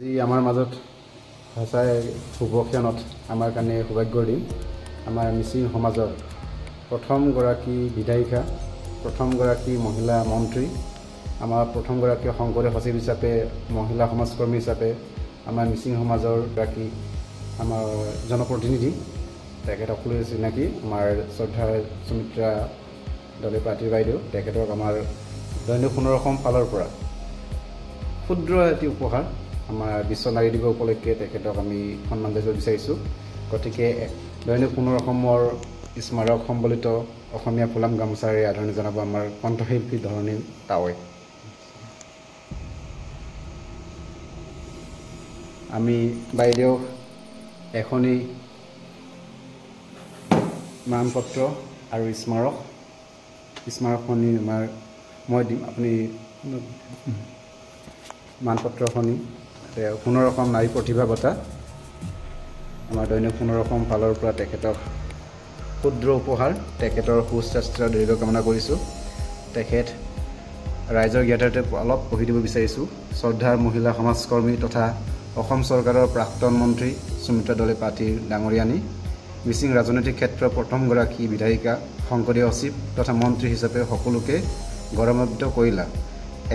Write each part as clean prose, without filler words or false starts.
আজি আমাৰ মাজত সঁচাই শুভক্ষণত আমাৰ কাৰণে সৌভাগ্যৰ দিন। আমাৰ মিচিং সমাজৰ প্ৰথমগৰাকী বিধায়িকা, প্ৰথমগৰাকী মহিলা মন্ত্ৰী, আমাৰ প্ৰথমগৰাকী শংকৰীয় সচিব হিচাপে, মহিলা সমাজকৰ্মী হিচাপে আমাৰ মিচিং সমাজৰ গৰাকী আমাৰ জনপ্ৰতিনিধি, তেখেতসকলে চিনাকি আমাৰ শ্ৰদ্ধাৰ সুমিত্ৰা দলে পাৰ্টীৰ বাইদেউ, তেখেতক আমাৰ দৈনিক সোণৰ অসম ফালৰ পৰা ক্ষুদ্ৰ এটি উপহাৰ আমাৰ বিশ্ব নাৰী দিৱস উপলক্ষে তেখেতক আমি সন্মান জনাব বিচাৰিছোঁ। গতিকে দৈনিক সোণৰ অসমৰ স্মাৰক সম্বলিত অসমীয়া ফুলাম গামোচাৰে আদৰণি জনাব আমাৰ কণ্ঠশিল্পী ধৰণী টাৱৈ। আমি বাইদেউ এখনি মানপত্ৰ আৰু স্মাৰকখনি মই দিম, আপুনি মানপত্ৰখনি সোণৰ অসম নাৰী প্ৰতিভা বঁটা আমাৰ দৈনিক সোণৰ অসম ফালৰ পৰা তেখেতক ক্ষুদ্ৰ উপহাৰ, তেখেতৰ সুস্বাস্থ্য দীৰ্ঘ কামনা কৰিছোঁ। তেখেত ৰাইজৰ জ্ঞাতাৰ্থে অলপ পঢ়ি দিব বিচাৰিছোঁ। শ্ৰদ্ধাৰ মহিলা সমাজকৰ্মী তথা অসম চৰকাৰৰ প্ৰাক্তন মন্ত্ৰী সুমিত্ৰা দলে পাৰ্টীৰ ডাঙৰীয়ানী, মিচিং ৰাজনৈতিক ক্ষেত্ৰৰ প্ৰথমগৰাকী বিধায়িকা, শংকৰীয় সচিব তথা মন্ত্ৰী হিচাপে সকলোকে গৌৰৱান্বিত কৰিলা।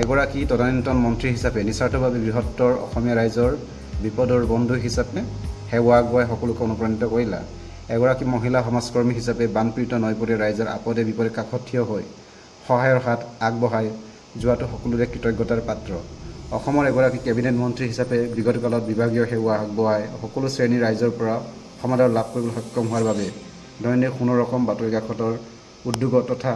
এগৰাকী তদানীন্তন মন্ত্ৰী হিচাপে নিস্বাৰ্থভাৱে বৃহত্তৰ অসমীয়া ৰাইজৰ বিপদৰ বন্ধু হিচাপে সেৱা আগবঢ়াই সকলোকে অনুপ্ৰাণিত কৰিলা। এগৰাকী মহিলা সমাজকৰ্মী হিচাপে বানপীড়িত নৈপৰীয়া ৰাইজৰ আপদে বিপদে কাষত থিয় হৈ সহায়ৰ হাত আগবঢ়াই যোৱাটো সকলোৰে কৃতজ্ঞতাৰ পাত্ৰ। অসমৰ এগৰাকী কেবিনেট মন্ত্ৰী হিচাপে বিগত কালত বিভাগীয় সেৱা আগবঢ়াই সকলো শ্ৰেণীৰ ৰাইজৰ পৰা সমাদৰ লাভ কৰিবলৈ সক্ষম হোৱাৰ বাবে দৈনিক সোণৰ অসম বাতৰি কাকতৰ উদ্যোগত তথা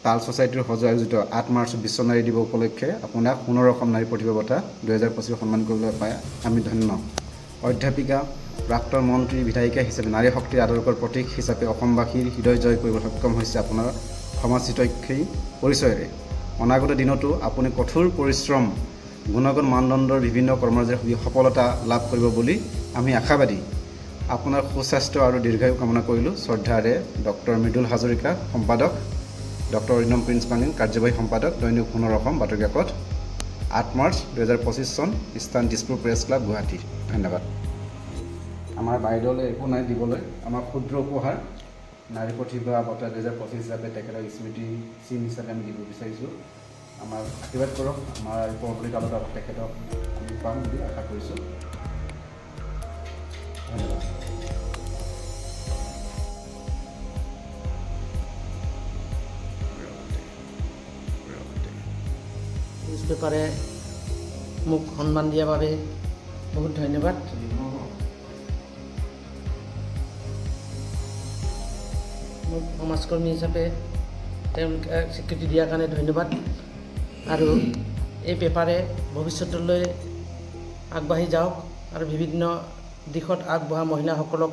তাল ছ'চাইটিৰ সজোৱা আয়োজিত 8 মাৰ্চত বিশ্ব নাৰী দিৱস উপলক্ষে আপোনাক সোণৰ অসম নাৰী প্ৰতিভা বঁটা 2025 সন্মান কৰিবলৈ পাই আমি ধন্য। অধ্যাপিকা, প্ৰাক্তন মন্ত্ৰী, বিধায়িকা হিচাপে নাৰী শক্তিৰ আদৰ্শৰ প্ৰতীক হিচাপে অসমবাসীৰ হৃদয় জয় কৰিবলৈ সক্ষম হৈছে আপোনাৰ সমাজহিতৈষী পৰিচয়েৰে। অনাগত দিনতো আপুনি কঠোৰ পৰিশ্ৰম, গুণগত মানদণ্ডৰ বিভিন্ন কৰ্মৰাজিৰ সফলতা লাভ কৰিব বুলি আমি আশাবাদী। আপোনাৰ সুস্বাস্থ্য আৰু দীৰ্ঘায়ু কামনা কৰিলোঁ। শ্ৰদ্ধাৰে ডক্টৰ মৃদুল হাজৰিকা, সম্পাদক, ডক্টৰ অৰিন্দম প্ৰিন্স পানীন, কাৰ্যবাহী সম্পাদক, দৈনিক সোণৰ অসম বাতৰি কাকত, 8 মাৰ্চ 2025 চন, স্থান দিছপুৰ প্ৰেছ ক্লাব, গুৱাহাটী। ধন্যবাদ। আমাৰ বাইদেউলৈ একো নাই দিবলৈ, আমাৰ ক্ষুদ্ৰ উপহাৰ নাৰী প্ৰতিভা বঁটা 2025 হিচাপে তেখেতক স্মৃতি চিন হিচাপে আমি দিব বিচাৰিছোঁ। আমাৰ আশীৰ্বাদ কৰক, আমাৰ পৰৱৰ্তী কালত তেখেতক আমি পাম বুলি আশা কৰিছোঁ। ধন্যবাদ। নিউজ পেপাৰে মোক সন্মান দিয়াৰ বাবে বহুত ধন্যবাদ। মোক সমাজকৰ্মী হিচাপে তেওঁলোকে স্বীকৃতি দিয়াৰ কাৰণে ধন্যবাদ। আৰু এই পেপাৰে ভৱিষ্যতলৈ আগবাঢ়ি যাওক আৰু বিভিন্ন দিশত আগবঢ়া মহিলাসকলক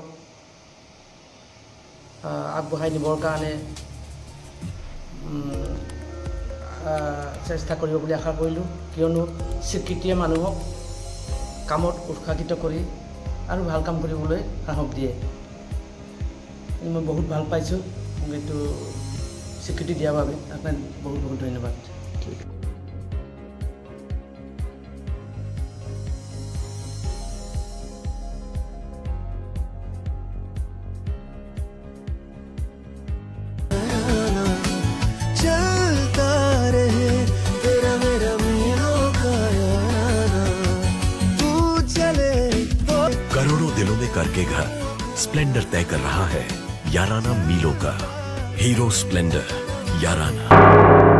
আগবঢ়াই নিবৰ কাৰণে চেষ্টা কৰিব বুলি আশা কৰিলোঁ, কিয়নো স্বীকৃতিয়ে মানুহক কামত উৎসাহিত কৰি আৰু ভাল কাম কৰিবলৈ সাহস দিয়ে। মই বহুত ভাল পাইছোঁ মোক এইটো স্বীকৃতি দিয়াৰ বাবে। আপোনাক বহুত বহুত ধন্যবাদ। करोड़ों दिलों में करके घर स्प्लेंडर तय कर रहा है याराना मीलों का। हीरो स्प्लेंडर याराना।